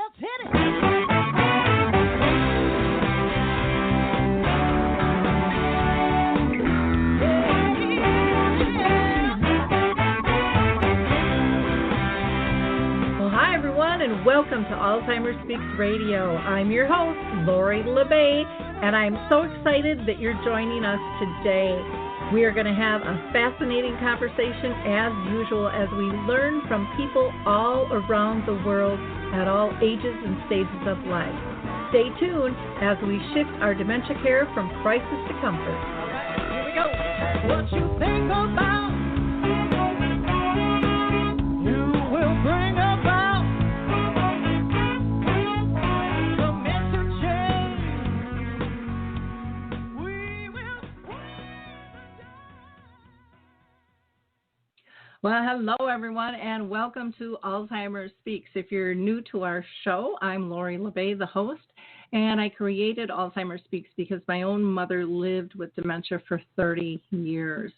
let's hit it. And welcome to Alzheimer Speaks Radio. I'm your host, Lori La Bey, and I'm so excited that you're joining us today. We are going to have a fascinating conversation as usual as we learn from people all around the world at all ages and stages of life. Stay tuned as we shift our dementia care from crisis to comfort. All right, here we go. What you think about, you will bring about. Well, hello, everyone, and welcome to Alzheimer Speaks. If you're new to our show, I'm Lori La Bey, the host, and I created Alzheimer Speaks because my own mother lived with dementia for 30 years.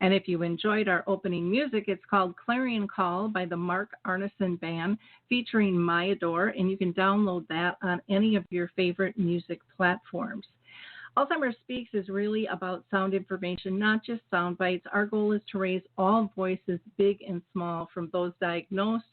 And if you enjoyed our opening music, it's called Clarion Call by the Mark Arneson Band featuring My Adore, and you can download that on any of your favorite music platforms. Alzheimer Speaks is really about sound information, not just sound bites. Our goal is to raise all voices, big and small, from those diagnosed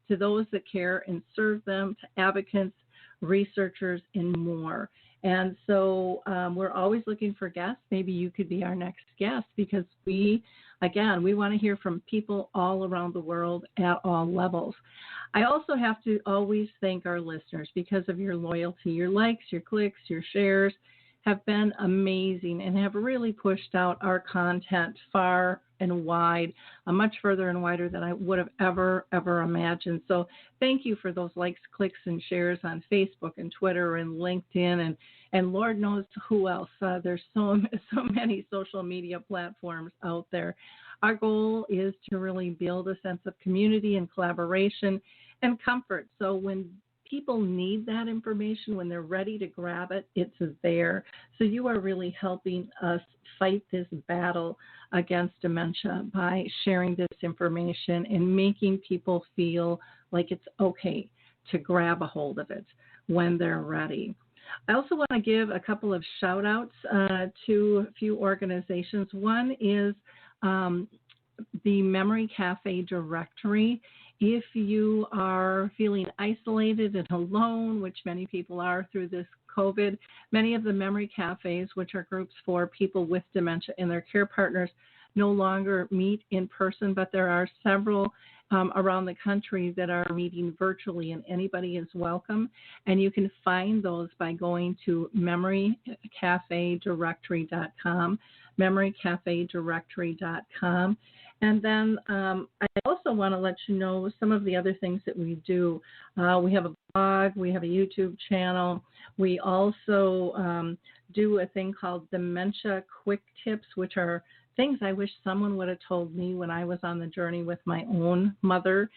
to those that care and serve them, to advocates, researchers, and more. And so we're always looking for guests. Maybe you could be our next guest because we want to hear from people all around the world at all levels. I also have to always thank our listeners because of your loyalty, your likes, your clicks, your shares have been amazing and have really pushed out our content far and wide, much further and wider than I would have ever imagined. So thank you for those likes, clicks, and shares on Facebook and Twitter and LinkedIn and Lord knows who else. There's so many social media platforms out there. Our goal is to really build a sense of community and collaboration and comfort. So when people need that information, when they're ready to grab it, it's there. So you are really helping us fight this battle against dementia by sharing this information and making people feel like it's okay to grab a hold of it when they're ready. I also want to give a couple of shout outs to a few organizations. One is the Memory Cafe Directory. If you are feeling isolated and alone, which many people are through this COVID, many of the memory cafes, which are groups for people with dementia and their care partners, no longer meet in person, but there are several around the country that are meeting virtually, and anybody is welcome. And you can find those by going to memorycafedirectory.com, memorycafedirectory.com. And then I also want to let you know some of the other things that we do. We have a blog, we have a YouTube channel. We also do a thing called Dementia Quick Tips, which are things I wish someone would have told me when I was on the journey with my own mother.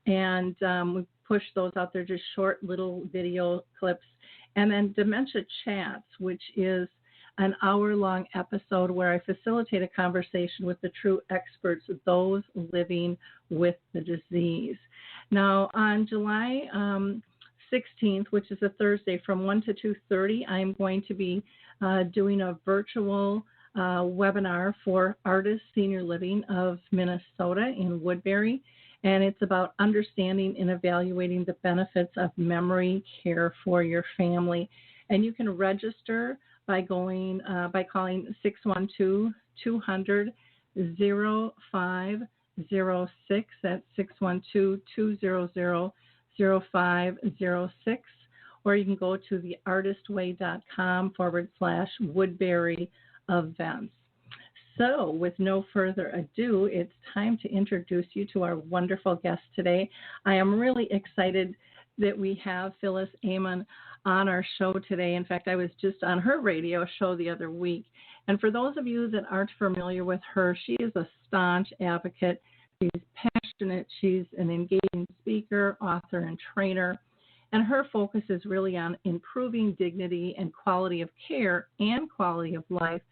And we push those out there, just short little video clips. And then Dementia Chats, which is an hour-long episode where I facilitate a conversation with the true experts, those living with the disease. Now, on July 16th, which is a Thursday, from 1 to 2:30, I'm going to be doing a virtual webinar for Artist Senior Living of Minnesota in Woodbury, and it's about understanding and evaluating the benefits of memory care for your family. And you can register by calling 612-200-0506. That's 612-200-0506. Or you can go to theartistway.com/Woodbury events. So with no further ado, it's time to introduce you to our wonderful guest today. I am really excited that we have Phyllis Ayman on our show today. In fact, I was just on her radio show the other week. And for those of you that aren't familiar with her, she is a staunch advocate. She's passionate. She's an engaging speaker, author, and trainer. And her focus is really on improving dignity and quality of care and quality of life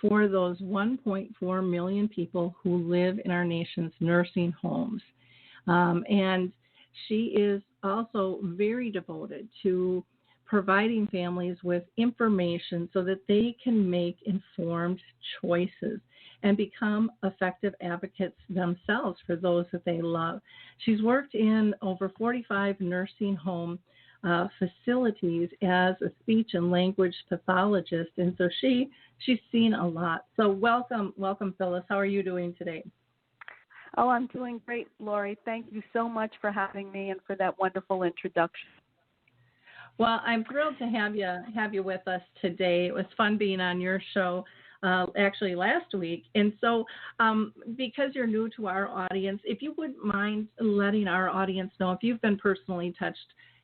for those 1.4 million people who live in our nation's nursing homes. And she is also very devoted to providing families with information so that they can make informed choices and become effective advocates themselves for those that they love. She's worked in over 45 nursing home facilities as a speech and language pathologist, and so she's seen a lot. So welcome, Phyllis. How are you doing today? Oh, I'm doing great, Lori. Thank you so much for having me and for that wonderful introduction. Well, I'm thrilled to have you with us today. It was fun being on your show actually last week. And so because you're new to our audience, if you wouldn't mind letting our audience know if you've been personally touched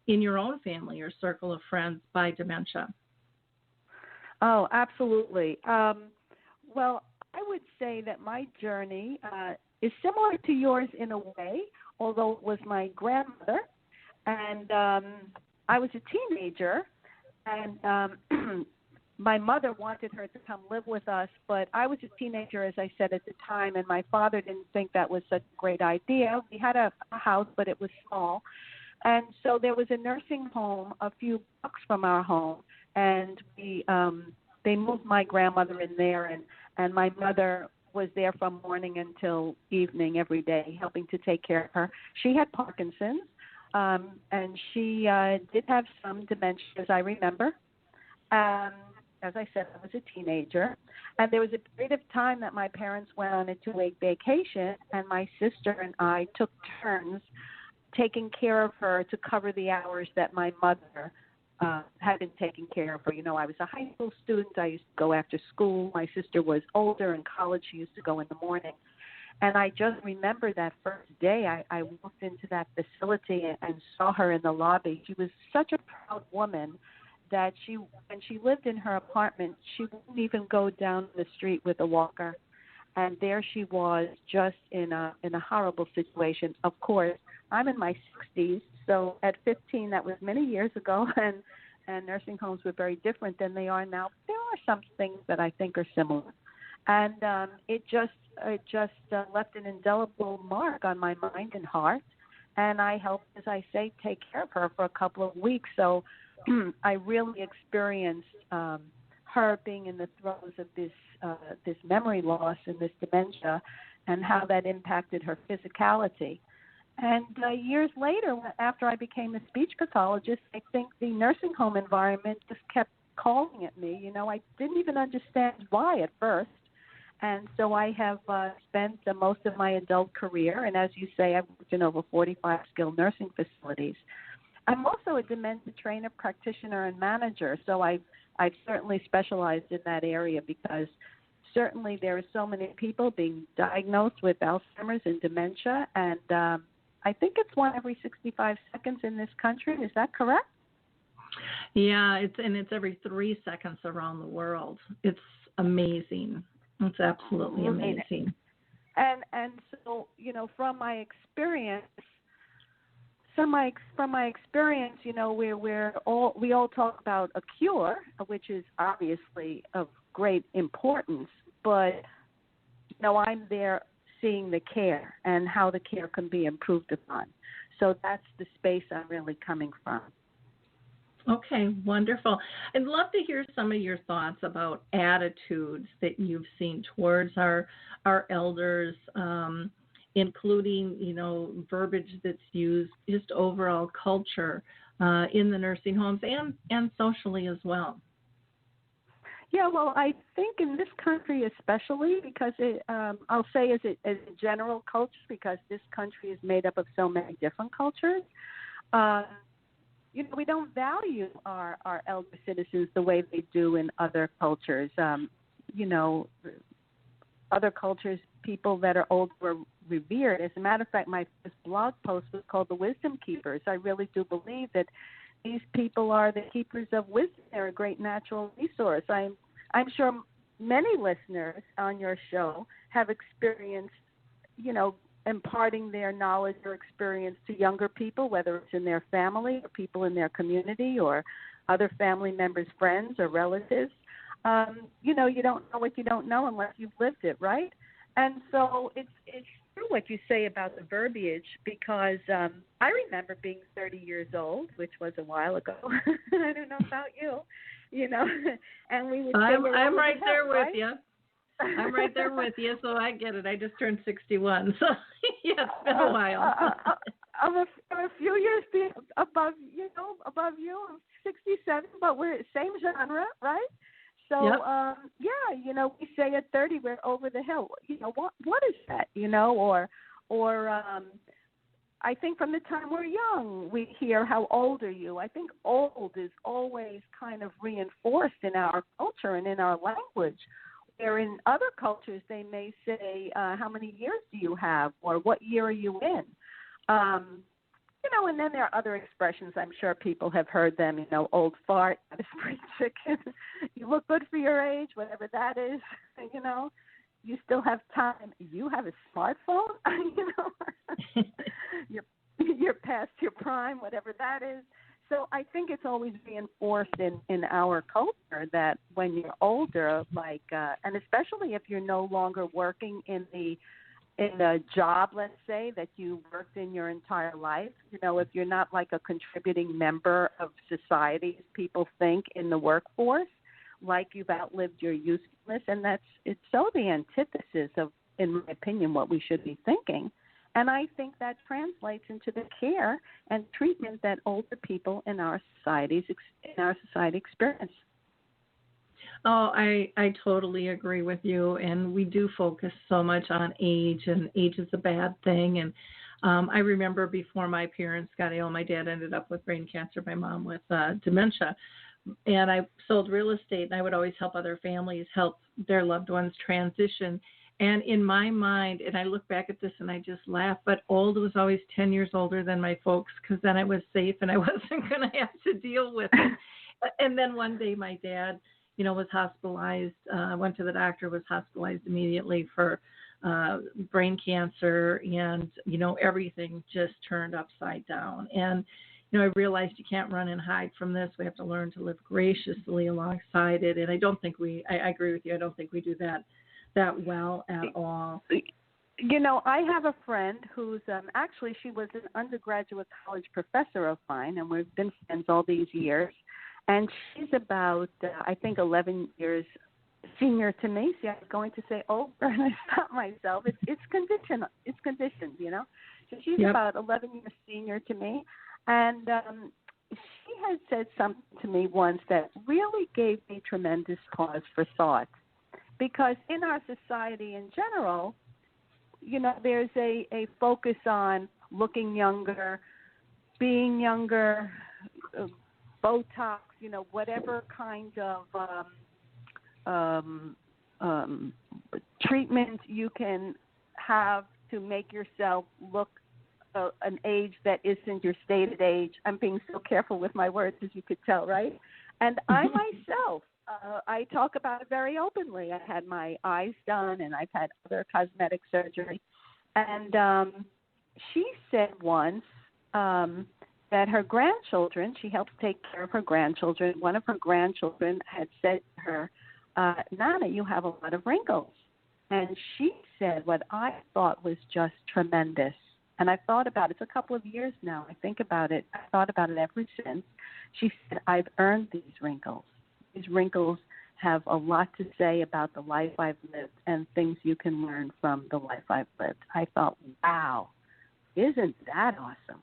in your own family or circle of friends by dementia. Oh, absolutely. Well, I would say that my journey is similar to yours in a way, although it was my grandmother. And I was a teenager, and my mother wanted her to come live with us, but I was a teenager, as I said, at the time, and my father didn't think that was such a great idea. We had a house, but it was small. And so there was a nursing home a few blocks from our home, and they moved my grandmother in there, and my mother was there from morning until evening every day, helping to take care of her. She had Parkinson's, and she did have some dementia, as I remember. As I said, I was a teenager, and there was a period of time that my parents went on a 2-week vacation, and my sister and I took turns taking care of her to cover the hours that my mother had been taking care of her. You know, I was a high school student. I used to go after school. My sister was older in college. She used to go in the morning. And I just remember that first day I walked into that facility and saw her in the lobby. She was such a proud woman that when she lived in her apartment, she wouldn't even go down the street with a walker. And there she was, just in a horrible situation. Of course, I'm in my 60s, so at 15, that was many years ago, and nursing homes were very different than they are now. There are some things that I think are similar. And it just left an indelible mark on my mind and heart. And I helped, as I say, take care of her for a couple of weeks. So I really experienced her being in the throes of this memory loss and this dementia, and how that impacted her physicality. And years later, after I became a speech pathologist, I think the nursing home environment just kept calling at me. You know, I didn't even understand why at first. And so I have spent most of my adult career, and as you say, I've worked in over 45 skilled nursing facilities. I'm also a dementia trainer, practitioner, and manager, so I've certainly specialized in that area, because certainly there are so many people being diagnosed with Alzheimer's and dementia, and I think it's one every 65 seconds in this country. Is that correct? Yeah, it's every 3 seconds around the world. It's amazing. It's absolutely amazing. And so, you know, from my experience, you know, we all talk about a cure, which is obviously of great importance, but you know, I'm there seeing the care and how the care can be improved upon. So that's the space I'm really coming from. Okay, wonderful. I'd love to hear some of your thoughts about attitudes that you've seen towards our elders, including, you know, verbiage that's used, just overall culture in the nursing homes and socially as well. Yeah, well, I think in this country especially, because I'll say as a general culture, because this country is made up of so many different cultures, you know, we don't value our elder citizens the way they do in other cultures. You know, other cultures, people that are old were revered. As a matter of fact, my first blog post was called The Wisdom Keepers. I really do believe that these people are the keepers of wisdom. They're a great natural resource. I'm sure many listeners on your show have experienced, you know, imparting their knowledge or experience to younger people, whether it's in their family or people in their community or other family members, friends, or relatives. You know, you don't know what you don't know unless you've lived it, right? And so it's true what you say about the verbiage, because I remember being 30 years old, which was a while ago. I don't know about you, and we would say I'm right there with right? you. I'm right there with you, so I get it. I just turned 61, so yeah, it's been a while. I'm a few years above you. I'm 67, but we're same genre, right? So, yep. We say at 30 we're over the hill. What is that? Or I think from the time we're young, we hear, how old are you? I think old is always kind of reinforced in our culture and in our language. Where in other cultures, they may say, how many years do you have? Or what year are you in? And then there are other expressions. I'm sure people have heard them, old fart, spring chicken. You look good for your age, whatever that is, You still have time. You have a smartphone, You're past your prime, whatever that is. So I think it's always reinforced in our culture that when you're older, and especially if you're no longer working in the job, let's say, that you worked in your entire life, if you're not like a contributing member of society, as people think in the workforce, like you've outlived your usefulness, and it's so the antithesis of, in my opinion, what we should be thinking. And I think that translates into the care and treatment that older people in our society experience. Oh, I totally agree with you. And we do focus so much on age, and age is a bad thing. And I remember before my parents got ill, my dad ended up with brain cancer, my mom with dementia. And I sold real estate, and I would always help other families help their loved ones transition. And in my mind, and I look back at this and I just laugh, but old was always 10 years older than my folks, because then I was safe and I wasn't going to have to deal with it. And then one day my dad, was hospitalized, went to the doctor, was hospitalized immediately for brain cancer, and, everything just turned upside down. And, I realized you can't run and hide from this. We have to learn to live graciously alongside it. And I agree with you. I don't think we do that well at all. I have a friend who's actually, she was an undergraduate college professor of mine, and we've been friends all these years. And she's about, I think, 11 years senior to me. See, I was going to say older, and I stopped myself. It's conditioned. It's conditioned, So she's about 11 years senior to me. And she had said something to me once that really gave me tremendous pause for thought. Because in our society in general, there's a focus on looking younger, being younger, Botox, whatever kind of treatment you can have to make yourself look an age that isn't your stated age. I'm being so careful with my words, as you could tell, right? And I myself, I talk about it very openly. I had my eyes done, and I've had other cosmetic surgery. And she said once that her grandchildren, she helps take care of her grandchildren. One of her grandchildren had said to her, Nana, you have a lot of wrinkles. And she said what I thought was just tremendous. And I've thought about it. It's a couple of years now. I think about it. I've thought about it ever since. She said, I've earned these wrinkles. These wrinkles have a lot to say about the life I've lived and things you can learn from the life I've lived. I thought, wow, isn't that awesome?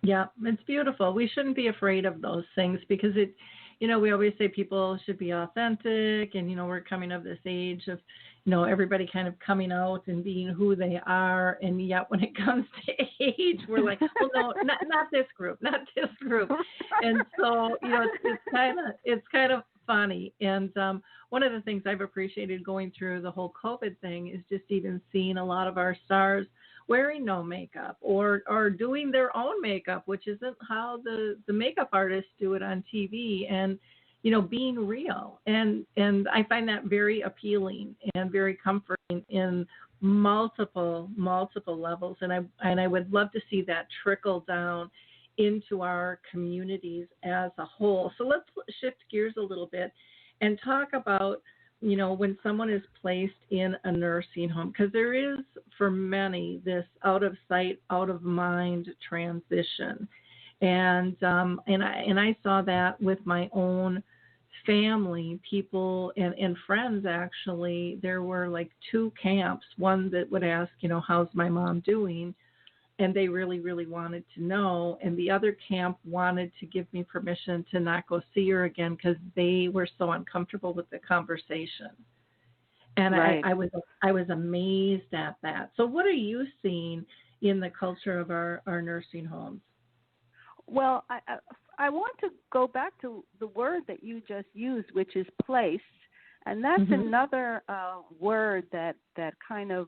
Yeah, it's beautiful. We shouldn't be afraid of those things, because it, we always say people should be authentic, and, we're coming of this age of, everybody kind of coming out and being who they are. And yet when it comes to age, we're like, well, no, not this group, not this group. And so, it's kind of funny. And one of the things I've appreciated going through the whole COVID thing is just even seeing a lot of our stars wearing no makeup or doing their own makeup, which isn't how the makeup artists do it on TV, and, being real. And I find that very appealing and very comforting in multiple levels. And I would love to see that trickle down into our communities as a whole. So let's shift gears a little bit and talk about when someone is placed in a nursing home, because there is, for many, this out of sight, out of mind transition. And I saw that with my own family, people and friends. Actually, there were like two camps. One that would ask, how's my mom doing? And they really, really wanted to know. And the other camp wanted to give me permission to not go see her again because they were so uncomfortable with the conversation. And Right. I was amazed at that. So what are you seeing in the culture of our nursing homes? Well, I want to go back to the word that you just used, which is place, and that's another word that kind of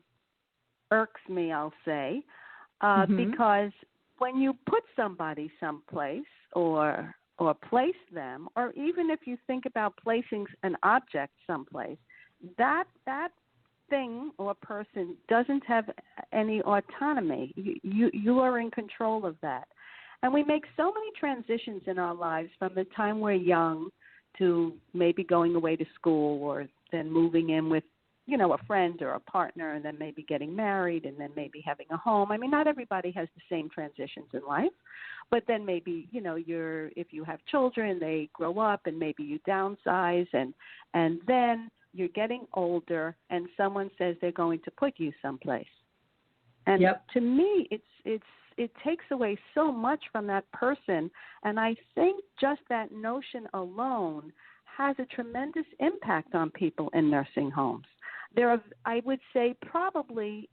irks me, I'll say, because when you put somebody someplace or place them, or even if you think about placing an object someplace, that thing or person doesn't have any autonomy. You are in control of that. And we make so many transitions in our lives from the time we're young to maybe going away to school, or then moving in with, a friend or a partner, and then maybe getting married, and then maybe having a home. I mean, not everybody has the same transitions in life, but then maybe, if you have children, they grow up and maybe you downsize, and then you're getting older and someone says they're going to put you someplace. And to me, it takes away so much from that person. And I think just that notion alone has a tremendous impact on people in nursing homes. There are, I would say, probably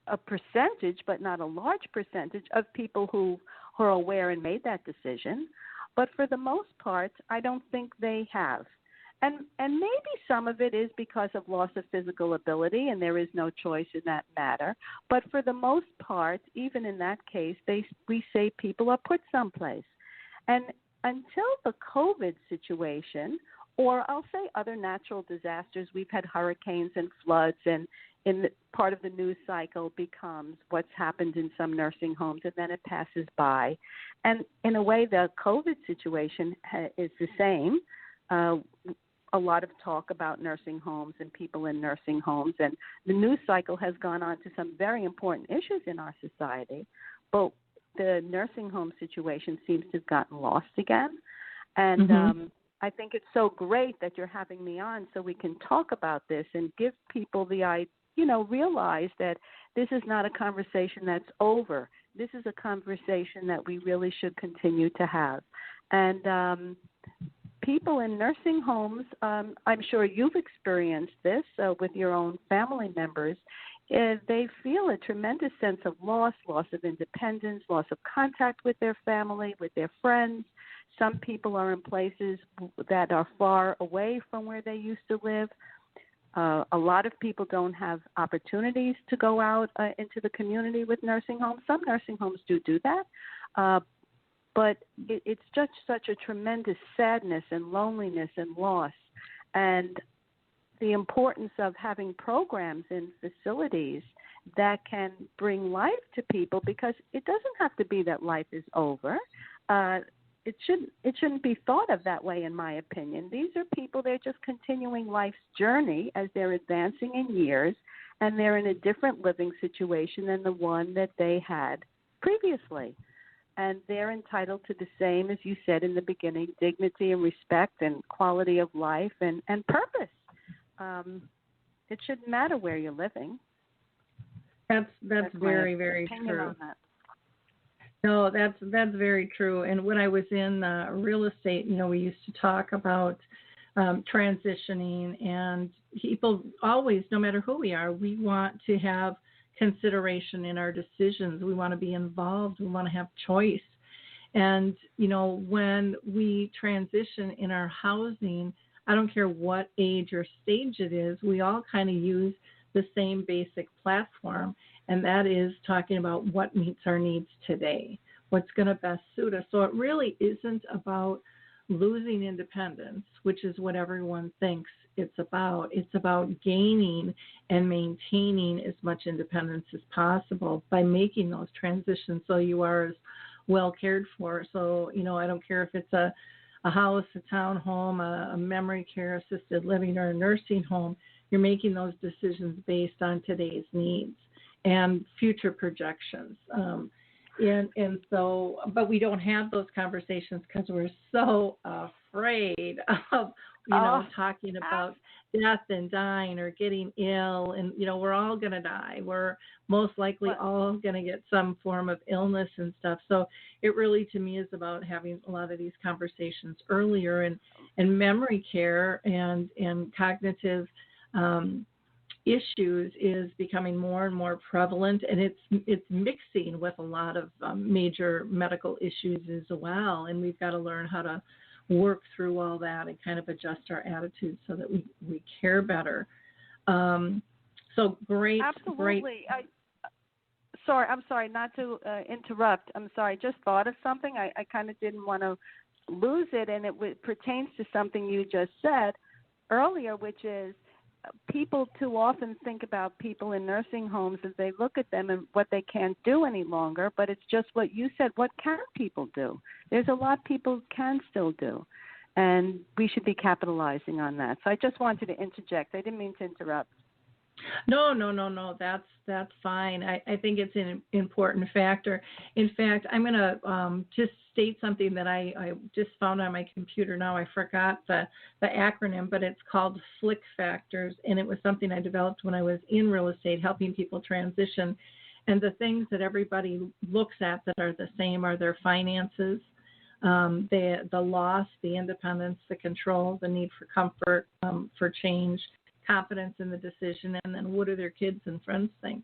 a percentage, but not a large percentage, of people who are aware and made that decision. But for the most part, I don't think they have. And maybe some of it is because of loss of physical ability, and there is no choice in that matter. But for the most part, even in that case, we say people are put someplace. And until the COVID situation, or I'll say other natural disasters, we've had hurricanes and floods, and part of the news cycle becomes what's happened in some nursing homes, and then it passes by. And in a way, the COVID situation is the same. A lot of talk about nursing homes and people in nursing homes, and the news cycle has gone on to some very important issues in our society, but the nursing home situation seems to have gotten lost again. And I think it's so great that you're having me on so we can talk about this and give people realize that this is not a conversation that's over. This is a conversation that we really should continue to have. And people in nursing homes, I'm sure you've experienced this with your own family members, they feel a tremendous sense of loss of independence, loss of contact with their family, with their friends. Some people are in places that are far away from where they used to live. A lot of people don't have opportunities to go out into the community with nursing homes. Some nursing homes do that. But it's just such a tremendous sadness and loneliness and loss. And the importance of having programs in facilities that can bring life to people, because it doesn't have to be that life is over. It shouldn't be thought of that way, in my opinion. These are people, they're just continuing life's journey as they're advancing in years, and they're in a different living situation than the one that they had previously. And they're entitled to the same, as you said in the beginning, dignity and respect and quality of life and purpose. It shouldn't matter where you're living. That's very, very true. No, that's very true. And when I was in real estate, we used to talk about transitioning, and people always, no matter who we are, we want to have consideration in our decisions. We want to be involved. We want to have choice. And, when we transition in our housing, I don't care what age or stage it is, we all kind of use the same basic platform, and that is talking about what meets our needs today, what's going to best suit us. So it really isn't about losing independence, which is what everyone thinks it's about. It's about gaining and maintaining as much independence as possible by making those transitions so you are as well cared for. So, I don't care if it's a a house, a townhome, a memory care, assisted living, or a nursing home, you're making those decisions based on today's needs and future projections. And so, but we don't have those conversations because we're so afraid of, talking about death and dying or getting ill. And, we're all going to die. We're most likely all going to get some form of illness and stuff. So it really, to me, is about having a lot of these conversations earlier, and memory care and cognitive issues is becoming more and more prevalent, and it's mixing with a lot of major medical issues as well. And we've got to learn how to work through all that and kind of adjust our attitudes so that we care better. So great. Absolutely. Great. I'm sorry not to interrupt. I'm sorry. I just thought of something. I kind of didn't want to lose it, and it pertains to something you just said earlier, which is people too often think about people in nursing homes as they look at them and what they can't do any longer, but it's just what you said. What can people do? There's a lot people can still do, and we should be capitalizing on that. So I just wanted to interject. I didn't mean to interrupt. No. That's fine. I think it's an important factor. In fact, I'm going to just state something that I just found on my computer now. I forgot the acronym, but it's called Flick Factors, and it was something I developed when I was in real estate, helping people transition. And the things that everybody looks at that are the same are their finances, the loss, the independence, the control, the need for comfort, for change, confidence in the decision, and then what do their kids and friends think.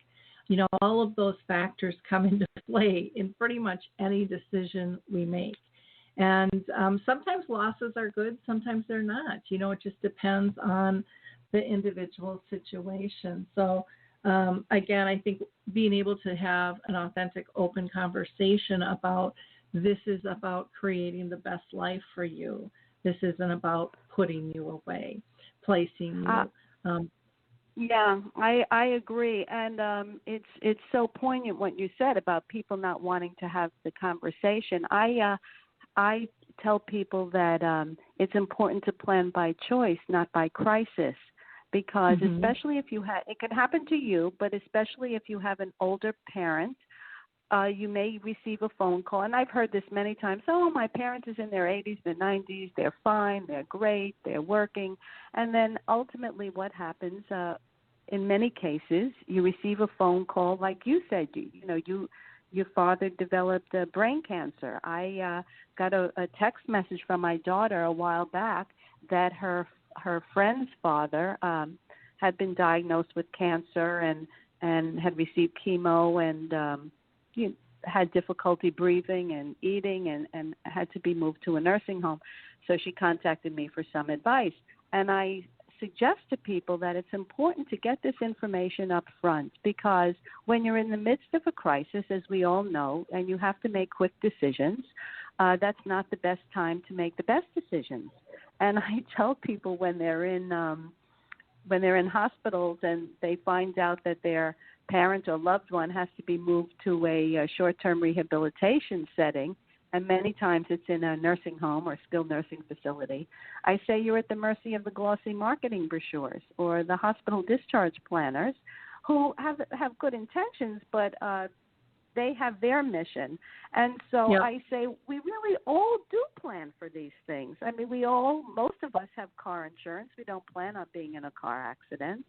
All of those factors come into play in pretty much any decision we make. And sometimes losses are good, sometimes they're not. It just depends on the individual situation. So again, I think being able to have an authentic, open conversation about this is about creating the best life for you. This isn't about putting you away, placing you. Yeah, I agree, and it's so poignant what you said about people not wanting to have the conversation. I tell people that it's important to plan by choice, not by crisis, because especially if it can happen to you, but especially if you have an older parent, you may receive a phone call, and I've heard this many times. Oh, my parent is in their 80s, their 90s, they're fine, they're great, they're working. And then ultimately what happens, in many cases, you receive a phone call like you said, your father developed brain cancer. I got a text message from my daughter a while back that her friend's father had been diagnosed with cancer and had received chemo and had difficulty breathing and eating and had to be moved to a nursing home. So she contacted me for some advice. And I suggest to people that it's important to get this information up front, because when you're in the midst of a crisis, as we all know, and you have to make quick decisions, that's not the best time to make the best decisions. And I tell people when they're in hospitals and they find out that their parent or loved one has to be moved to a short-term rehabilitation setting, and many times it's in a nursing home or skilled nursing facility, I say you're at the mercy of the glossy marketing brochures or the hospital discharge planners who have good intentions, but they have their mission. And so I say we really all do plan for these things. I mean, most of us have car insurance. We don't plan on being in a car accident.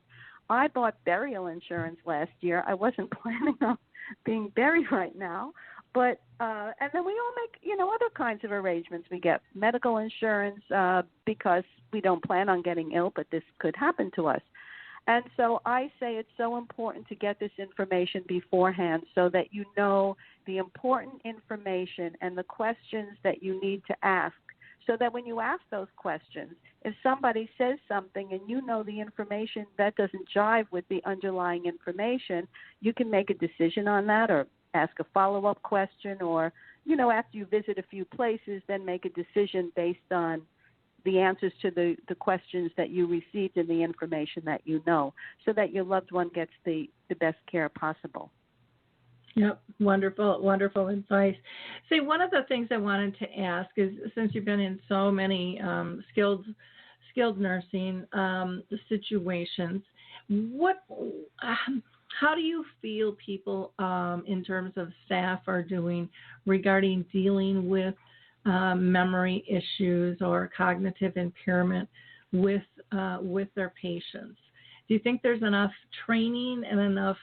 I bought burial insurance last year. I wasn't planning on being buried right now. But and then we all make, other kinds of arrangements. We get medical insurance because we don't plan on getting ill, but this could happen to us. And so I say it's so important to get this information beforehand so that you know the important information and the questions that you need to ask, so that when you ask those questions, if somebody says something and you know the information that doesn't jive with the underlying information, you can make a decision on that or ask a follow-up question, or, after you visit a few places, then make a decision based on the answers to the questions that you received and the information that you know, so that your loved one gets the best care possible. Yep, wonderful, wonderful advice. See, one of the things I wanted to ask is, since you've been in so many skilled nursing situations, what, how do you feel people in terms of staff are doing regarding dealing with memory issues or cognitive impairment with their patients? Do you think there's enough training and enough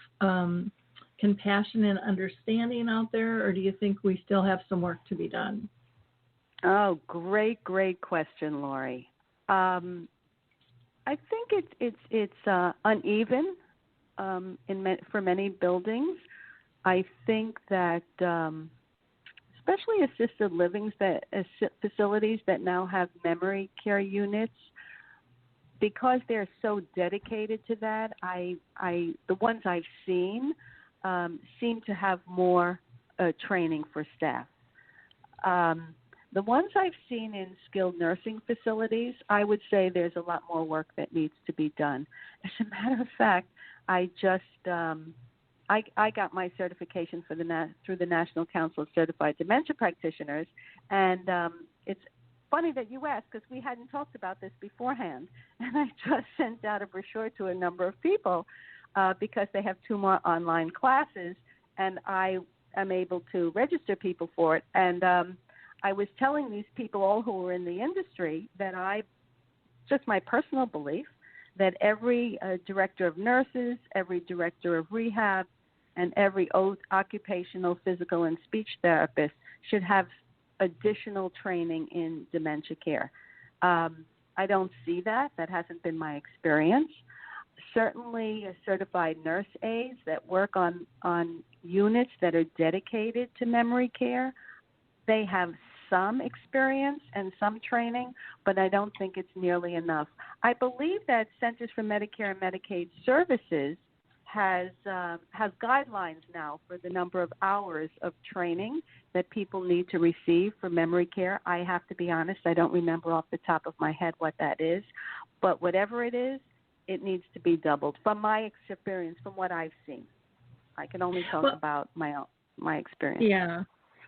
compassion and understanding out there, or do you think we still have some work to be done? Oh, great question, Lori. I think it's uneven for many buildings. I think that especially assisted living facilities that now have memory care units, because they're so dedicated to that, the ones I've seen seem to have more training for staff. The ones I've seen in skilled nursing facilities, I would say there's a lot more work that needs to be done. As a matter of fact, I just I got my certification through the National Council of Certified Dementia Practitioners, and it's funny that you asked, because we hadn't talked about this beforehand, and I just sent out a brochure to a number of people because they have 2 more online classes, and I am able to register people for it. And I was telling these people, all who were in the industry, that just my personal belief, that every director of nurses, every director of rehab, and every occupational, physical, and speech therapist should have additional training in dementia care. I don't see that. That hasn't been my experience. Certainly certified nurse aides that work on units that are dedicated to memory care, they have some experience and some training, but I don't think it's nearly enough. I believe that Centers for Medicare and Medicaid Services has guidelines now for the number of hours of training that people need to receive for memory care. I have to be honest, I don't remember off the top of my head what that is, but whatever it is, it needs to be doubled. From my experience, from what I've seen, I can only talk about my experience. Yeah.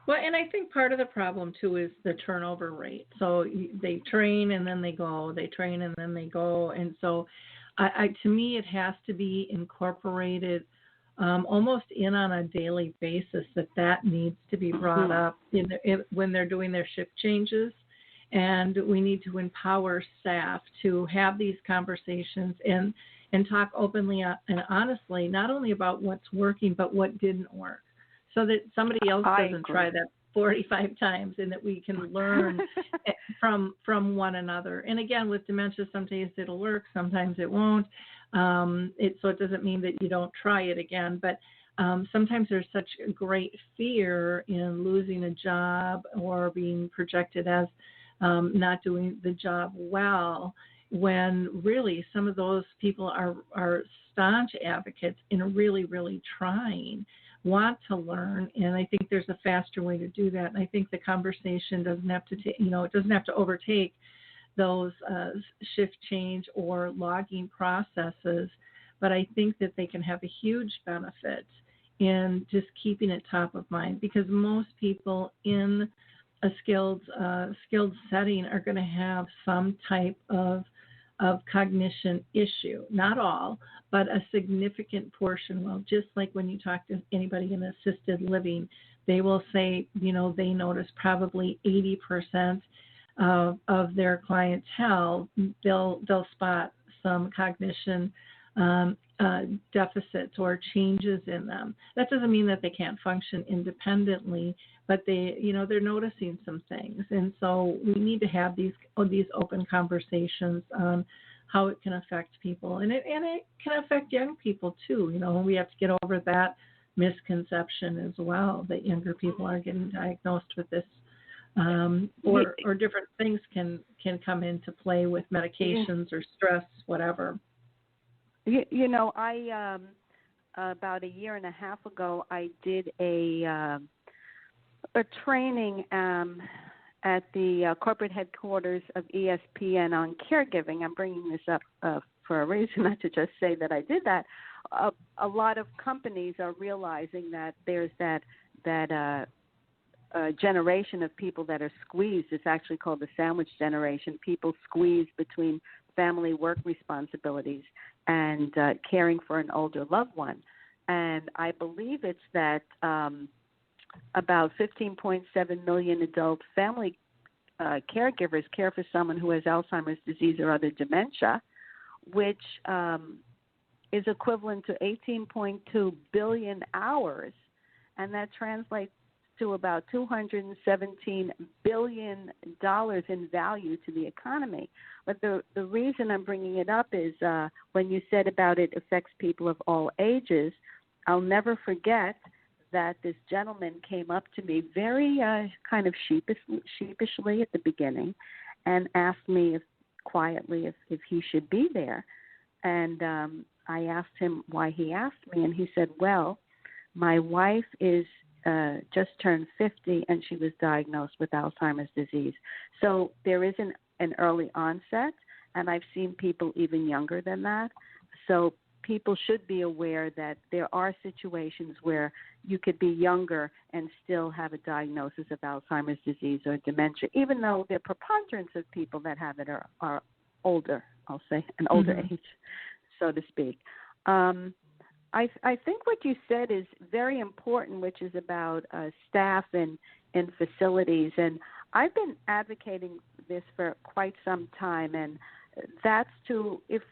Well, and I think part of the problem, too, is the turnover rate. So they train and then they go, they train and then they go. And so to me, it has to be incorporated almost in on a daily basis, that needs to be brought up when they're doing their shift changes. And we need to empower staff to have these conversations and talk openly and honestly, not only about what's working, but what didn't work, so that somebody else doesn't try that 45 times, and that we can learn from one another. And again, with dementia, some days it'll work, sometimes it won't. So it doesn't mean that you don't try it again, but sometimes there's such great fear in losing a job or being projected as not doing the job well, when really some of those people are staunch advocates and really, really trying, want to learn, and I think there's a faster way to do that. And I think the conversation doesn't have to it doesn't have to overtake those shift change or logging processes, but I think that they can have a huge benefit in just keeping it top of mind, because most people in a skilled setting are going to have some type of cognition issue. Not all, but a significant portion will. Just like when you talk to anybody in assisted living, they will say, they notice probably 80% of their clientele, they'll spot some cognition deficits or changes in them. That doesn't mean that they can't function independently, but they're noticing some things. And so we need to have these open conversations on how it can affect people. And it can affect young people too. We have to get over that misconception as well, that younger people are getting diagnosed with this, or different things can come into play with medications or stress, whatever. I about a year and a half ago, I did a training at the corporate headquarters of ESPN on caregiving. I'm bringing this up for a reason, not to just say that I did that. A lot of companies are realizing that there's that generation of people that are squeezed. It's actually called the sandwich generation. People squeezed between family work responsibilities and caring for an older loved one. And I believe it's that about 15.7 million adult family caregivers care for someone who has Alzheimer's disease or other dementia, which is equivalent to 18.2 billion hours, and that translates to about $217 billion in value to the economy. But the reason I'm bringing it up is when you said about it affects people of all ages, I'll never forget that this gentleman came up to me very kind of sheepishly at the beginning and asked me quietly if he should be there. And I asked him why he asked me, and he said, well, my wife is just turned 50, and she was diagnosed with Alzheimer's disease. So there is an early onset, and I've seen people even younger than that. So people should be aware that there are situations where you could be younger and still have a diagnosis of Alzheimer's disease or dementia, even though the preponderance of people that have it are older, I'll say, an older age, so to speak. I think what you said is very important, which is about staff and facilities. And I've been advocating this for quite some time, and that's if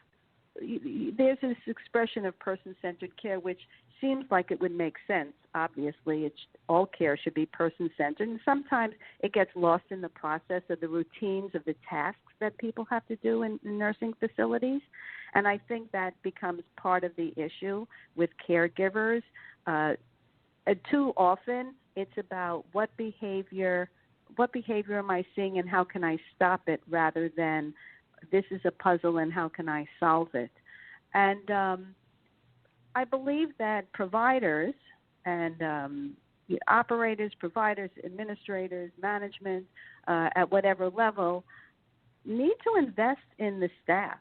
there's this expression of person-centered care, which seems like it would make sense. Obviously, all care should be person-centered, and sometimes it gets lost in the process of the routines of the tasks that people have to do in nursing facilities. And I think that becomes part of the issue with caregivers. Too often, it's about what behavior am I seeing and how can I stop it, rather than this is a puzzle and how can I solve it. And I believe that providers and operators, providers, administrators, management, at whatever level, need to invest in the staff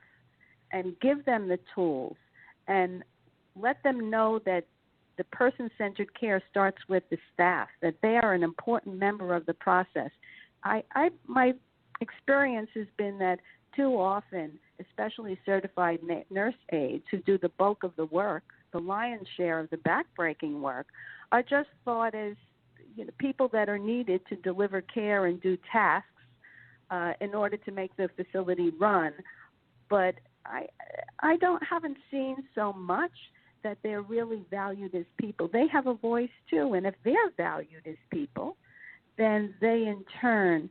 and give them the tools and let them know that the person-centered care starts with the staff, that they are an important member of the process. My experience has been that too often, especially certified nurse aides who do the bulk of the work, the lion's share of the backbreaking work, are just thought as people that are needed to deliver care and do tasks in order to make the facility run. But I haven't seen so much that they're really valued as people. They have a voice too, and if they're valued as people, then they in turn,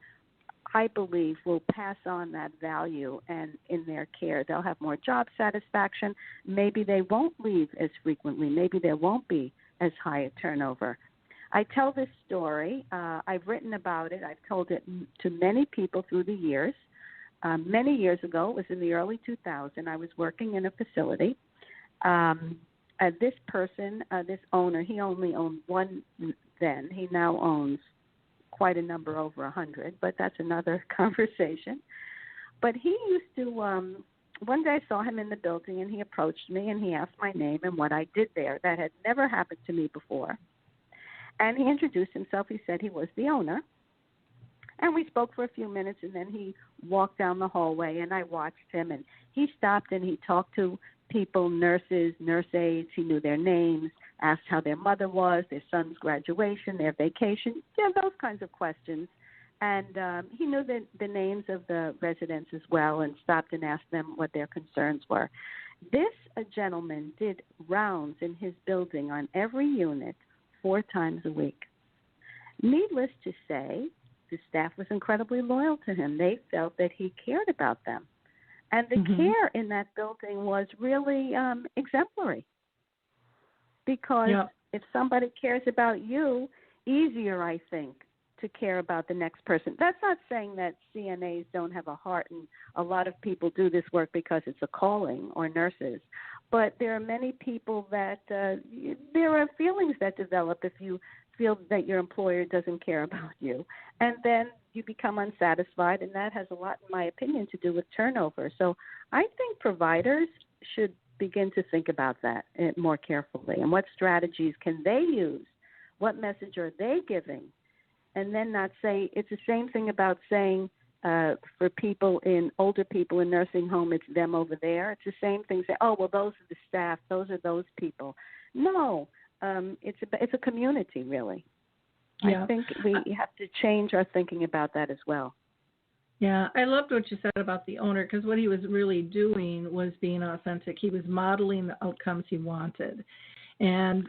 I believe, will pass on that value, and in their care they'll have more job satisfaction. Maybe they won't leave as frequently. Maybe there won't be as high a turnover. I tell this story. I've written about it. I've told it to many people through the years. Many years ago, it was in the early 2000s, I was working in a facility. This person, this owner, he only owned one then. He now owns quite a number, over 100, but that's another conversation. But he used to, one day I saw him in the building, and he approached me, and he asked my name and what I did there. That had never happened to me before. And he introduced himself. He said he was the owner. And we spoke for a few minutes, and then he walked down the hallway, and I watched him. And he stopped, and he talked to people, nurses, nurse aides. He knew their names, asked how their mother was, their son's graduation, their vacation, those kinds of questions. And he knew the names of the residents as well, and stopped and asked them what their concerns were. This gentleman did rounds in his building on every unit 4 times a week. Needless to say, the staff was incredibly loyal to him. They felt that he cared about them. And the care in that building was really exemplary. Because if somebody cares about you, easier, I think, to care about the next person. That's not saying that CNAs don't have a heart, and a lot of people do this work because it's a calling, or nurses. But there are many people that there are feelings that develop if you feel that your employer doesn't care about you. And then you become unsatisfied, and that has a lot, in my opinion, to do with turnover. So I think providers should begin to think about that more carefully, and what strategies can they use? What message are they giving? And then not say, it's the same thing about saying for older people in nursing home, it's them over there. It's the same thing, say, oh, well, those are the staff, those are those people. No, it's a community, really. Yeah. I think we have to change our thinking about that as well. Yeah, I loved what you said about the owner, because what he was really doing was being authentic. He was modeling the outcomes he wanted, and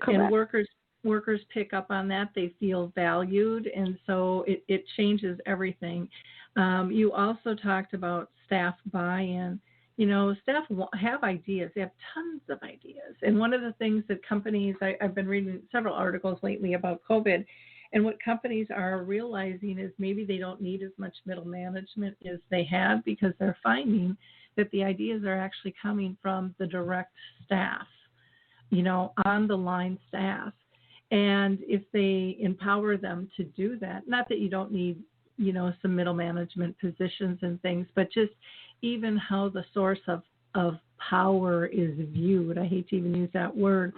workers pick up on that. They feel valued, and so it changes everything. You also talked about staff buy-in. You know, staff have ideas. They have tons of ideas, and one of the things that companies, I've been reading several articles lately about COVID. And what companies are realizing is maybe they don't need as much middle management as they had, because they're finding that the ideas are actually coming from the direct staff, you know, on the line staff. And if they empower them to do that, not that you don't need, you know, some middle management positions and things, but just even how the source of power is viewed. I hate to even use that word.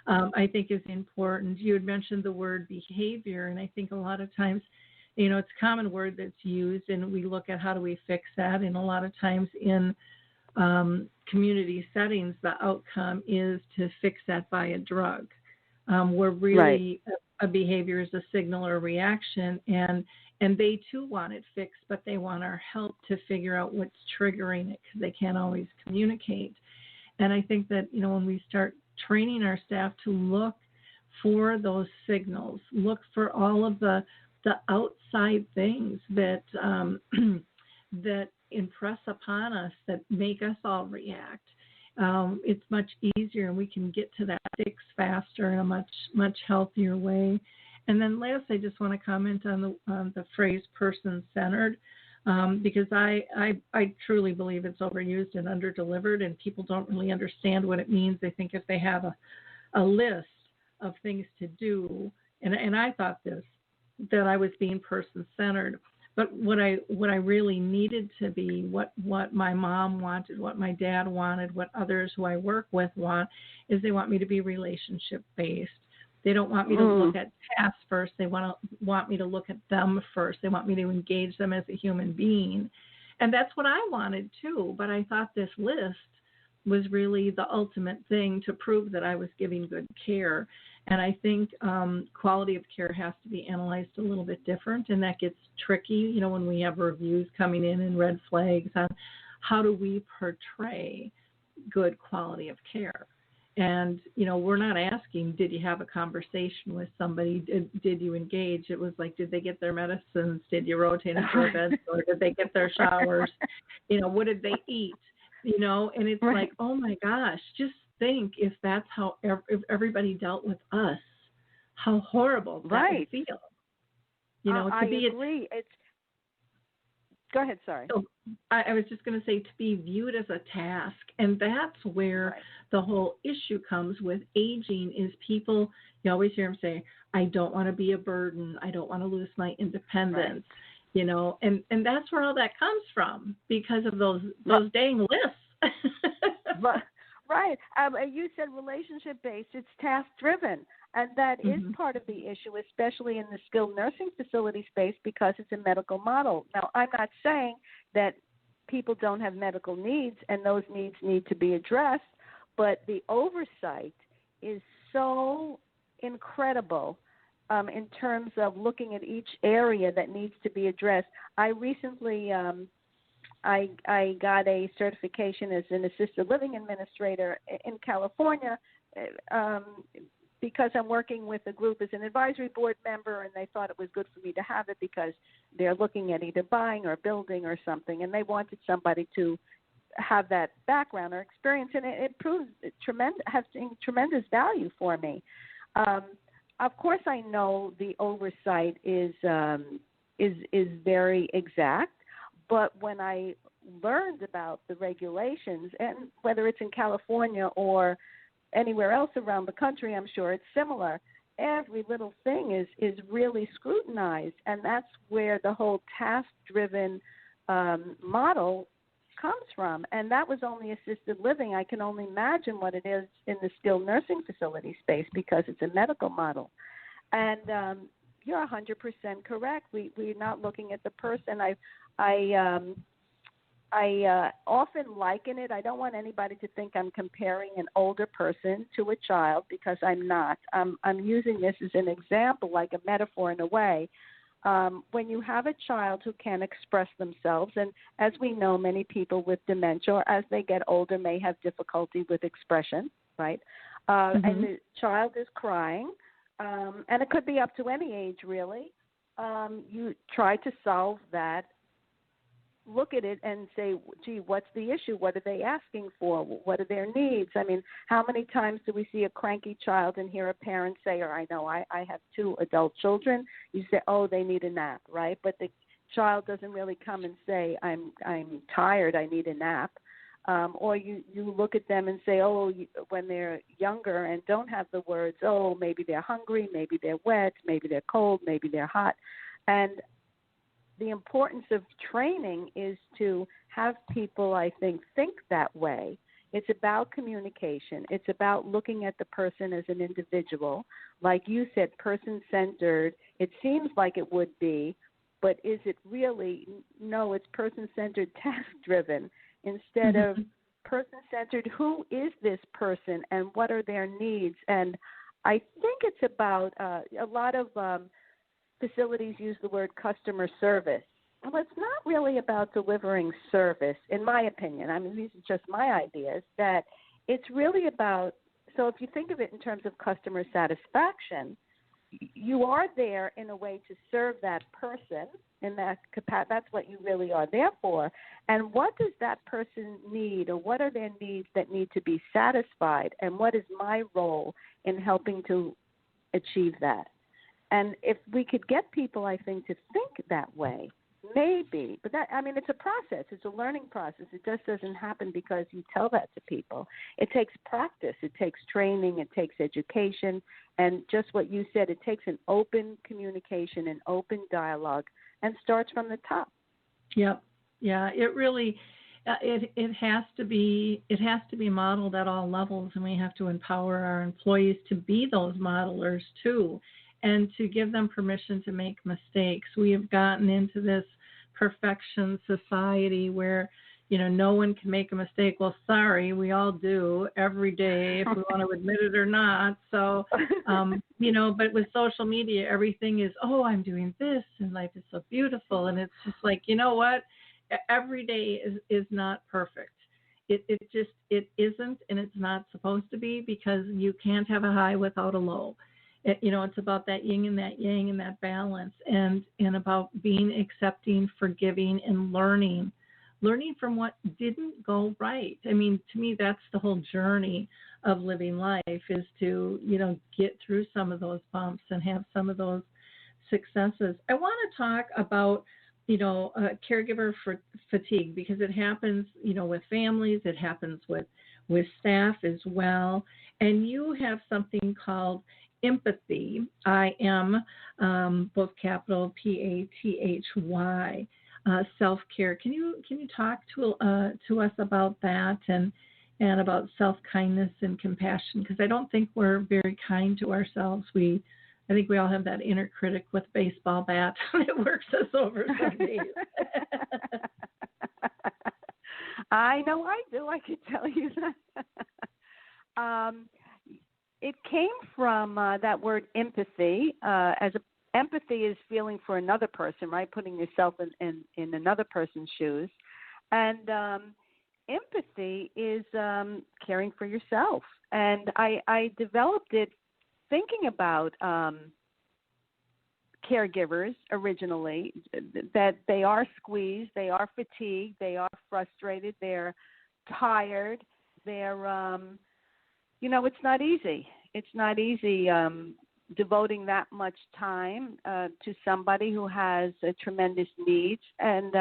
I think is important. You had mentioned the word behavior, and I think a lot of times, you know, it's a common word that's used, and we look at how do we fix that. And a lot of times in community settings, the outcome is to fix that by a drug, where really a behavior is a signal or reaction, and they too want it fixed, but they want our help to figure out what's triggering it, because they can't always communicate. And I think that, you know, when we start training our staff to look for those signals, look for all of the outside things that that impress upon us, that make us all react, it's much easier, and we can get to that fix faster in a much healthier way. And then last, I just want to comment on the phrase person-centered, because I truly believe it's overused and underdelivered, and people don't really understand what it means. They think if they have a list of things to do, and I thought that I was being person-centered, but what I really needed to be, what my mom wanted, what my dad wanted, what others who I work with want, is they want me to be relationship-based. They don't want me to look at tasks first. They want me to look at them first. They want me to engage them as a human being. And that's what I wanted too. But I thought this list was really the ultimate thing to prove that I was giving good care. And I think quality of care has to be analyzed a little bit different. And that gets tricky, you know, when we have reviews coming in and red flags on how do we portray good quality of care. And, you know, we're not asking, did you have a conversation with somebody? Did you engage? It was like, did they get their medicines? Did you rotate them for beds? Or did they get their showers? You know, what did they eat? You know, and it's like, oh, my gosh, just think if that's how if everybody dealt with us, how horrible that would feel. You know, I agree. Go ahead, sorry. So I was just going to say, to be viewed as a task, and that's where the whole issue comes with aging is people, you always hear them say, I don't want to be a burden. I don't want to lose my independence, you know, and that's where all that comes from, because of those dang lists. Right. You said relationship-based. It's task-driven. And that is part of the issue, especially in the skilled nursing facility space, because it's a medical model. Now, I'm not saying that people don't have medical needs and those needs need to be addressed, but the oversight is so incredible in terms of looking at each area that needs to be addressed. I recently I got a certification as an assisted living administrator in California because I'm working with a group as an advisory board member, and they thought it was good for me to have it because they're looking at either buying or building or something, and they wanted somebody to have that background or experience, and it proves having tremendous value for me. Of course, I know the oversight is very exact, but when I learned about the regulations, and whether it's in California or anywhere else around the country, I'm sure it's similar, every little thing is really scrutinized, and that's where the whole task-driven model comes from. And that was only assisted living. I can only imagine what it is in the skilled nursing facility space because it's a medical model. And you're 100% correct. We're not looking at the person. I often liken it. I don't want anybody to think I'm comparing an older person to a child because I'm not. I'm using this as an example, like a metaphor in a way. When you have a child who can express themselves, and as we know, many people with dementia, or as they get older, may have difficulty with expression, right? And the child is crying, and it could be up to any age, really. You try to solve that. Look at it and say, gee, what's the issue? What are they asking for? What are their needs? I mean, how many times do we see a cranky child and hear a parent say, or I know I have 2 adult children. You say, oh, they need a nap, right? But the child doesn't really come and say, I'm tired, I need a nap. Or you look at them and say, oh, when they're younger and don't have the words, oh, maybe they're hungry, maybe they're wet, maybe they're cold, maybe they're hot. And the importance of training is to have people, I think that way. It's about communication. It's about looking at the person as an individual. Like you said, person-centered. It seems like it would be, but is it really? No, it's person-centered, task-driven instead of person-centered. Who is this person and what are their needs? And I think it's about a lot of facilities use the word customer service. Well, it's not really about delivering service, in my opinion. I mean, these are just my ideas, that it's really about, so if you think of it in terms of customer satisfaction, you are there in a way to serve that person in that capacity. That's what you really are there for. And what does that person need, or what are their needs that need to be satisfied, and what is my role in helping to achieve that? And if we could get people, I think, to think that way, maybe. But that, I mean, it's a process. It's a learning process. It just doesn't happen because you tell that to people. It takes practice. It takes training. It takes education. And just what you said, it takes an open communication, an open dialogue, and starts from the top. Yep. Yeah, it really it has to be modeled at all levels, and we have to empower our employees to be those modelers too, and to give them permission to make mistakes. We have gotten into this perfection society where, no one can make a mistake. Well, sorry, we all do every day, if we want to admit it or not. So, but with social media, everything is, oh, I'm doing this, and life is so beautiful. And it's just like, you know what? Every day is not perfect. It isn't, and it's not supposed to be, because you can't have a high without a low. It's about that yin and that yang and that balance, and about being accepting, forgiving, and learning from what didn't go right. I mean, to me, that's the whole journey of living life, is to, get through some of those bumps and have some of those successes. I want to talk about, caregiver fatigue, because it happens, with families, it happens with staff as well. And you have something called empathy, IM, both capital PATHY, self-care. Can you talk to us about that and about self-kindness and compassion? Because I don't think we're very kind to ourselves. I think we all have that inner critic with a baseball bat that works us over some days. I know I do. I can tell you that. It came from that word empathy. Empathy is feeling for another person, right? Putting yourself in another person's shoes. And empathy is caring for yourself. And I developed it thinking about caregivers originally, that they are squeezed, they are fatigued, they are frustrated, they're tired, they're, it's not easy. It's not easy devoting that much time to somebody who has tremendous needs, and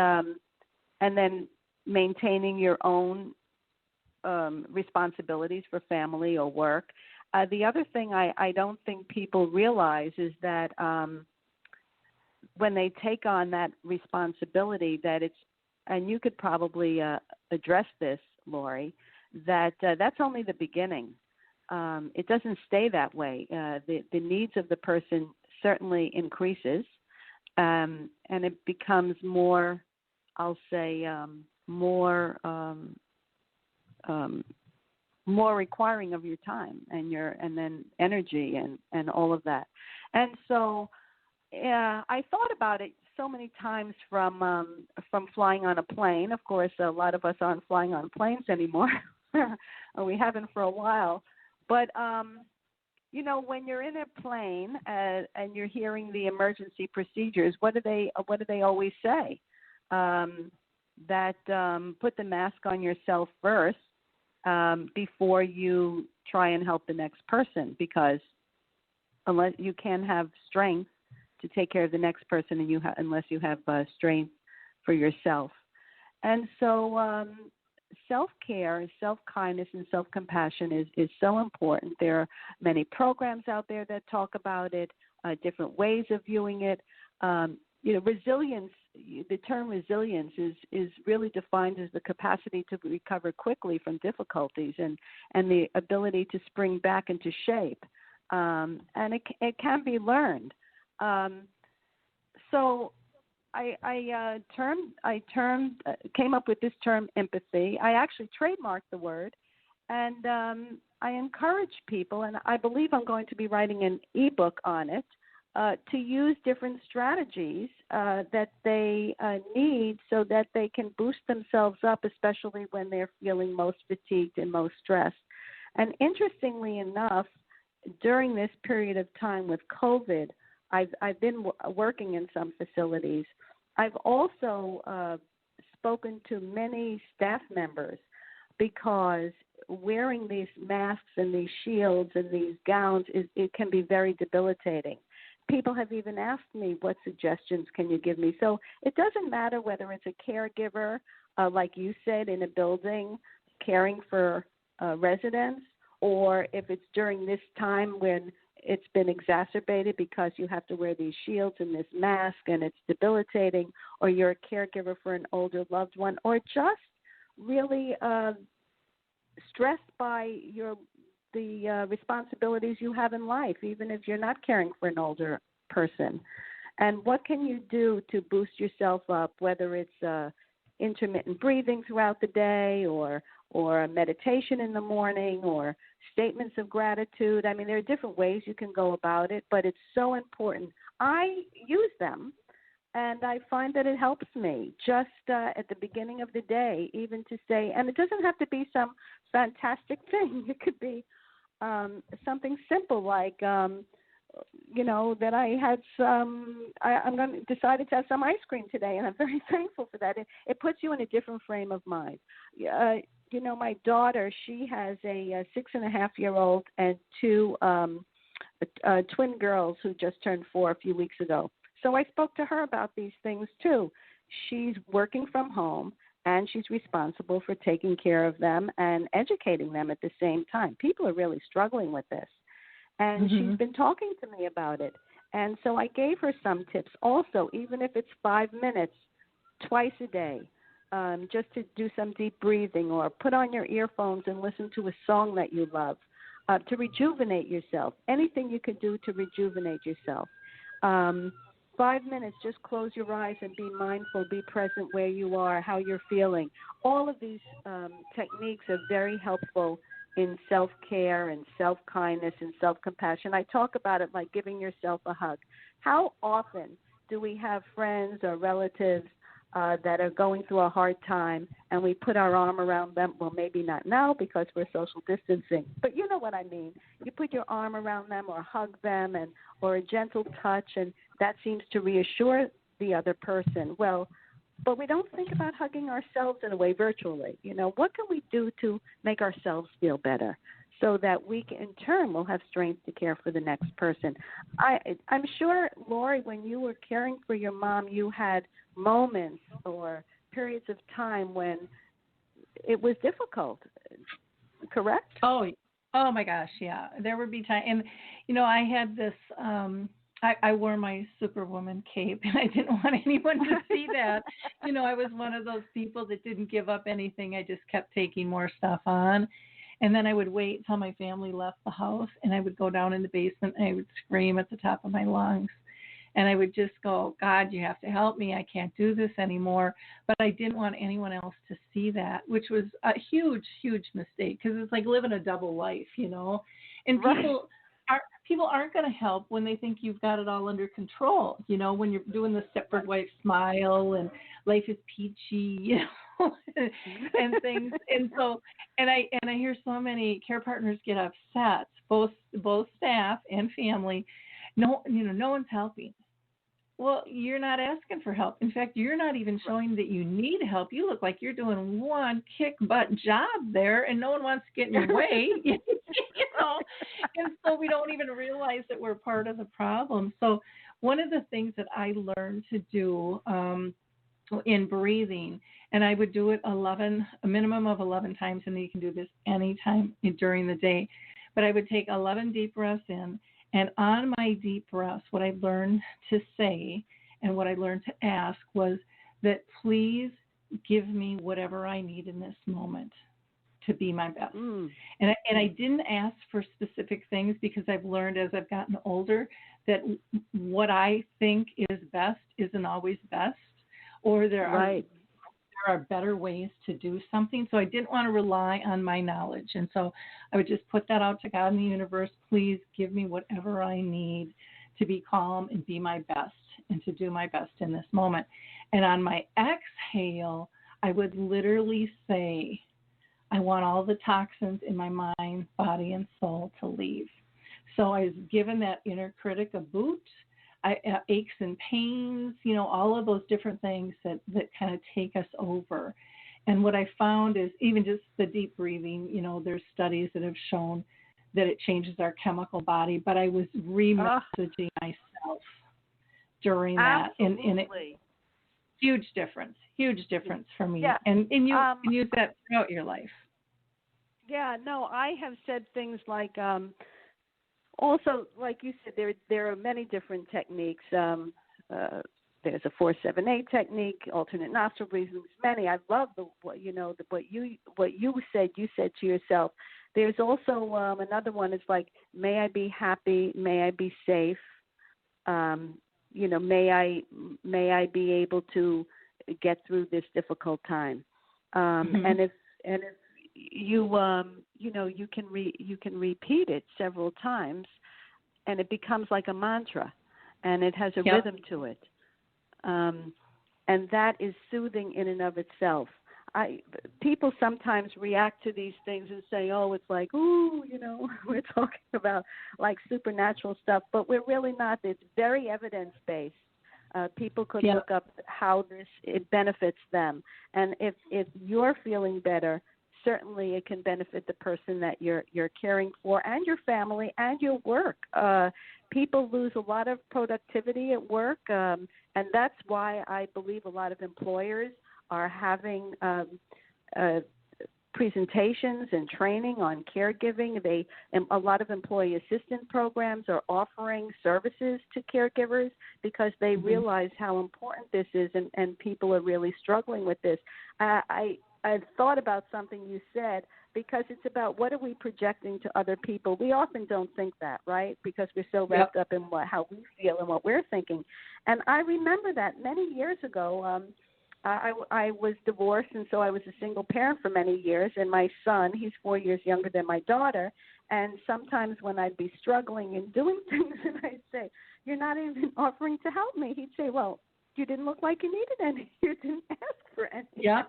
then maintaining your own responsibilities for family or work. the other thing I don't think people realize is that when they take on that responsibility, that it's, and you could probably address this, Lori, that that's only the beginning. It doesn't stay that way. The needs of the person certainly increases, and it becomes more, I'll say, more requiring of your time and then energy and all of that. And so I thought about it so many times from flying on a plane. Of course, a lot of us aren't flying on planes anymore. We haven't for a while. But, when you're in a plane and you're hearing the emergency procedures, what do they always say? That put the mask on yourself first before you try and help the next person, because unless you can have strength to take care of the next person, and unless you have strength for yourself. And so self-care, self-kindness, and self-compassion is so important. There are many programs out there that talk about it, different ways of viewing it. Resilience, the term resilience is really defined as the capacity to recover quickly from difficulties and the ability to spring back into shape. And it can be learned. So I came up with this term, empathy. I actually trademarked the word, and I encourage people, and I believe I'm going to be writing an ebook on it, to use different strategies that they need so that they can boost themselves up, especially when they're feeling most fatigued and most stressed. And interestingly enough, during this period of time with COVID, I've been working in some facilities. I've also spoken to many staff members, because wearing these masks and these shields and these gowns, it can be very debilitating. People have even asked me, what suggestions can you give me? So it doesn't matter whether it's a caregiver, like you said, in a building, caring for residents, or if it's during this time when it's been exacerbated because you have to wear these shields and this mask and it's debilitating, or you're a caregiver for an older loved one, or just really stressed by the responsibilities you have in life, even if you're not caring for an older person. And what can you do to boost yourself up, whether it's intermittent breathing throughout the day, or a meditation in the morning, or statements of gratitude. I mean, there are different ways you can go about it, but it's so important. I use them, and I find that it helps me just at the beginning of the day, even to say, and it doesn't have to be some fantastic thing. It could be something simple like, that I had decided to have some ice cream today, and I'm very thankful for that. It puts you in a different frame of mind. My daughter, she has a 6.5-year-old and two twin girls who just turned 4 a few weeks ago. So I spoke to her about these things too. She's working from home, and she's responsible for taking care of them and educating them at the same time. People are really struggling with this. And she's been talking to me about it. And so I gave her some tips also, even if it's 5 minutes twice a day, just to do some deep breathing, or put on your earphones and listen to a song that you love, to rejuvenate yourself. Anything you could do to rejuvenate yourself. 5 minutes, just close your eyes and be mindful, be present where you are, how you're feeling. All of these techniques are very helpful in self-care and self-kindness and self-compassion. I talk about it like giving yourself a hug. How often do we have friends or relatives that are going through a hard time, and we put our arm around them? Well, maybe not now because we're social distancing, but you know what I mean. You put your arm around them or hug them, or a gentle touch, and that seems to reassure the other person. Well, but we don't think about hugging ourselves in a way virtually. What can we do to make ourselves feel better so that we can, in turn, will have strength to care for the next person? I'm sure, Lori, when you were caring for your mom, you had moments or periods of time when it was difficult, correct? Oh, Oh my gosh, yeah. There would be time, and I had this. I wore my Superwoman cape, and I didn't want anyone to see that. I was one of those people that didn't give up anything. I just kept taking more stuff on, and then I would wait till my family left the house, and I would go down in the basement, and I would scream at the top of my lungs. And I would just go, God, you have to help me. I can't do this anymore. But I didn't want anyone else to see that, which was a huge, huge mistake because it's like living a double life. And Right. people aren't going to help when they think you've got it all under control. When you're doing the Stepford wife smile and life is peachy, and things. And so, and I hear so many care partners get upset, both staff and family. No one's helping. Well, you're not asking for help. In fact, you're not even showing that you need help. You look like you're doing one kick butt job there, and no one wants to get in your way. And so we don't even realize that we're part of the problem. So one of the things that I learned to do in breathing, and I would do it a minimum of 11 times, and you can do this anytime during the day. But I would take 11 deep breaths in. And on my deep breaths, what I learned to say and what I learned to ask was that please give me whatever I need in this moment to be my best. And I didn't ask for specific things because I've learned as I've gotten older that what I think is best isn't always best, or there are better ways to do something. So I didn't want to rely on my knowledge. And so I would just put that out to God in the universe. Please give me whatever I need to be calm and be my best and to do my best in this moment. And on my exhale, I would literally say, I want all the toxins in my mind, body, and soul to leave. So I was given that inner critic a boot. Aches and pains, all of those different things that kind of take us over. And what I found is even just the deep breathing, there's studies that have shown that it changes our chemical body, but I was re-messaging myself during that. And it, huge difference for me. Yeah. And you can use that throughout your life. Yeah, no, I have said things like, also, like you said, there are many different techniques. There's a 4-7-8 technique, alternate nostril breathing. There's many. I love what you said. You said to yourself. There's also another one. It's like, may I be happy? May I be safe? May I be able to get through this difficult time? And if you you can repeat it several times, and it becomes like a mantra, and it has a rhythm to it, and that is soothing in and of itself. People sometimes react to these things and say, "Oh, it's like, ooh, we're talking about like supernatural stuff," but we're really not. It's very evidence based. People could look up how it benefits them, and if you're feeling better, certainly it can benefit the person that you're caring for and your family and your work. People lose a lot of productivity at work, and that's why I believe a lot of employers are having presentations and training on caregiving. A lot of employee assistance programs are offering services to caregivers because they realize how important this is, and people are really struggling with this. I've thought about something you said, because it's about what are we projecting to other people. We often don't think that, right, because we're so wrapped up in how we feel and what we're thinking. And I remember that many years ago, I was divorced, and so I was a single parent for many years. And my son, he's 4 years younger than my daughter, and sometimes when I'd be struggling and doing things, and I'd say, "You're not even offering to help me," he'd say, "Well, you didn't look like you needed any. You didn't ask for any." Yeah.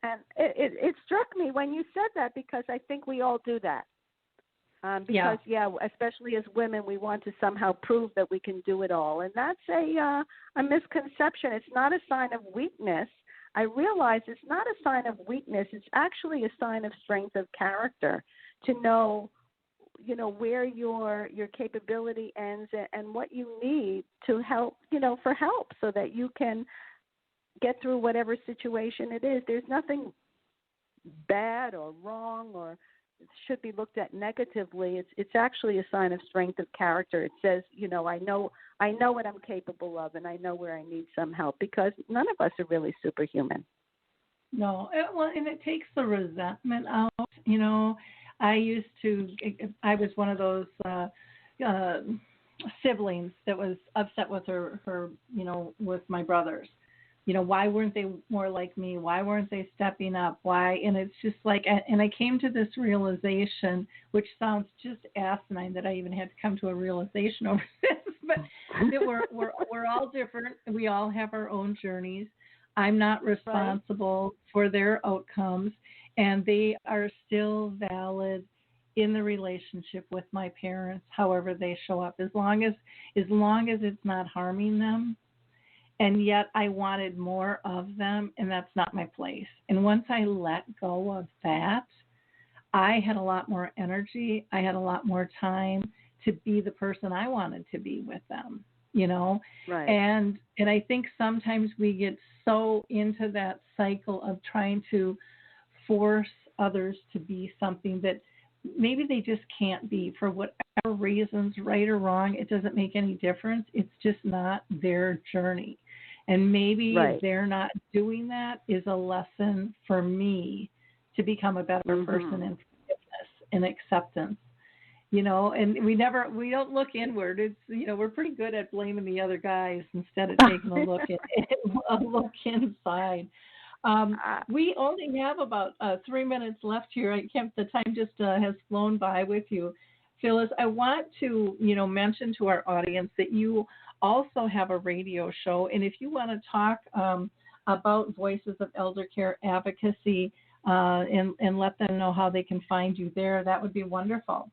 And it struck me when you said that, because I think we all do that. Because, especially as women, we want to somehow prove that we can do it all. And that's a misconception. It's not a sign of weakness. I realize it's not a sign of weakness. It's actually a sign of strength of character to know, where your capability ends and what you need to help, for help, so that you can get through whatever situation it is. There's nothing bad or wrong or should be looked at negatively. It's actually a sign of strength of character. It says, I know what I'm capable of, and I know where I need some help, because none of us are really superhuman. No, and it takes the resentment out. I was one of those siblings that was upset with her, with my brothers. Why weren't they more like me? Why weren't they stepping up? Why? And it's just like, and I came to this realization, which sounds just asinine that I even had to come to a realization over this, but that we're all different. We all have our own journeys. I'm not responsible for their outcomes, and they are still valid in the relationship with my parents, however they show up, as long as it's not harming them. And yet I wanted more of them, and that's not my place. And once I let go of that, I had a lot more energy. I had a lot more time to be the person I wanted to be with them, Right. And I think sometimes we get so into that cycle of trying to force others to be something that maybe they just can't be for whatever reasons, right or wrong. It doesn't make any difference. It's just not their journey. And maybe if they're not doing that is a lesson for me to become a better person in forgiveness and acceptance. And we don't look inward. It's, we're pretty good at blaming the other guys instead of taking a look inside. We only have about 3 minutes left here. The time just has flown by with you. Phyllis, I want to, mention to our audience that you also have a radio show. And if you want to talk about Voices of Elder Care Advocacy and let them know how they can find you there, that would be wonderful.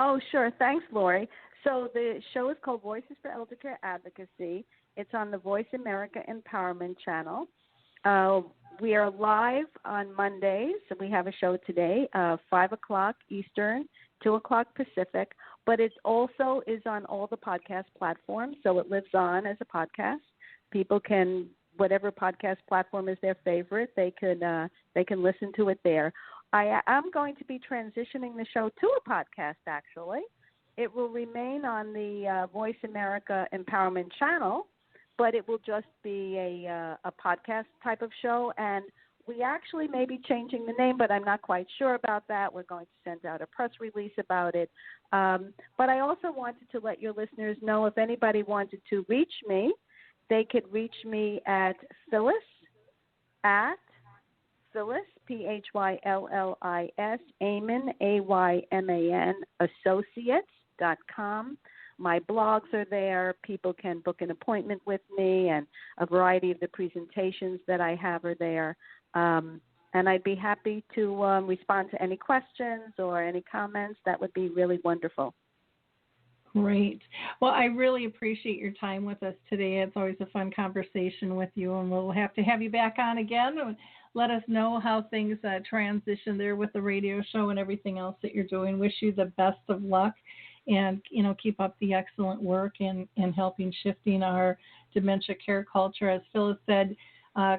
Oh, sure. Thanks, Lori. So the show is called Voices for Elder Care Advocacy. It's on the Voice America Empowerment Channel. We are live on Mondays. We have a show today, 5 o'clock Eastern, 2 o'clock Pacific. But it also is on all the podcast platforms, so it lives on as a podcast. People can, whatever podcast platform is their favorite, they can listen to it there. I am going to be transitioning the show to a podcast, actually. It will remain on the Voice America Empowerment Channel, but it will just be a podcast type of show. And we actually may be changing the name, but I'm not quite sure about that. We're going to send out a press release about it. But I also wanted to let your listeners know, if anybody wanted to reach me, they could reach me at Phyllis, Phyllis, Ayman, Ayman, Associates.com. My blogs are there. People can book an appointment with me, and a variety of the presentations that I have are there. And I'd be happy to respond to any questions or any comments. That would be really wonderful. Great. Well, I really appreciate your time with us today. It's always a fun conversation with you, and we'll have to have you back on again and let us know how things transition there with the radio show and everything else that you're doing. Wish you the best of luck, and keep up the excellent work in helping shifting our dementia care culture. As Phyllis said,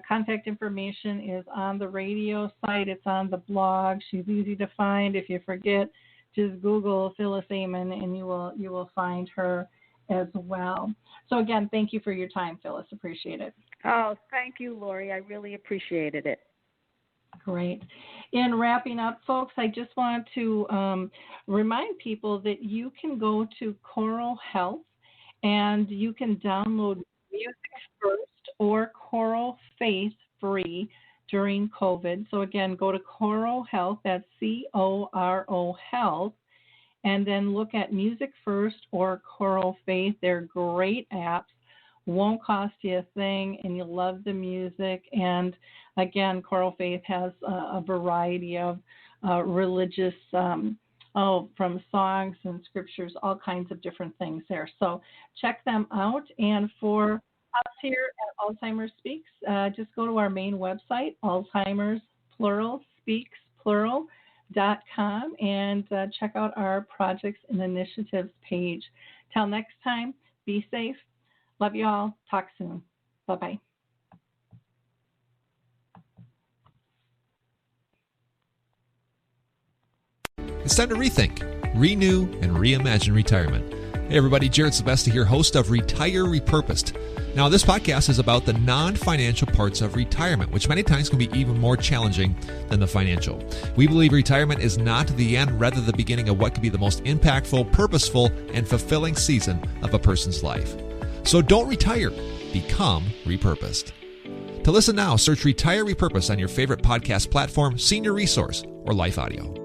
contact information is on the radio site. It's on the blog. She's easy to find. If you forget, just Google Phyllis Ayman, and you will find her as well. So again, thank you for your time, Phyllis. Appreciate it. Oh, thank you, Lori. I really appreciated it. Great. In wrapping up, folks, I just want to remind people that you can go to Choral Health and you can download Music First or Choral Faith free during COVID. So again, go to Choral Health, that's CORO Health, and then look at Music First or Choral Faith. They're great apps, won't cost you a thing, and you'll love the music. And again, Choral Faith has a variety of religious, from songs and scriptures, all kinds of different things there. So check them out. And for us here at Alzheimer's Speaks, just go to our main website, Alzheimer's plural speaks plural.com, and check out our projects and initiatives page. Till next time, be safe. Love you all. Talk soon. Bye-bye. It's time to rethink, renew, and reimagine retirement. Hey everybody, Jared Sebesta here, host of Retire Repurposed. Now, this podcast is about the non-financial parts of retirement, which many times can be even more challenging than the financial. We believe retirement is not the end, rather the beginning of what could be the most impactful, purposeful, and fulfilling season of a person's life. So don't retire, become repurposed. To listen now, search Retire Repurposed on your favorite podcast platform, Senior Resource, or Life Audio.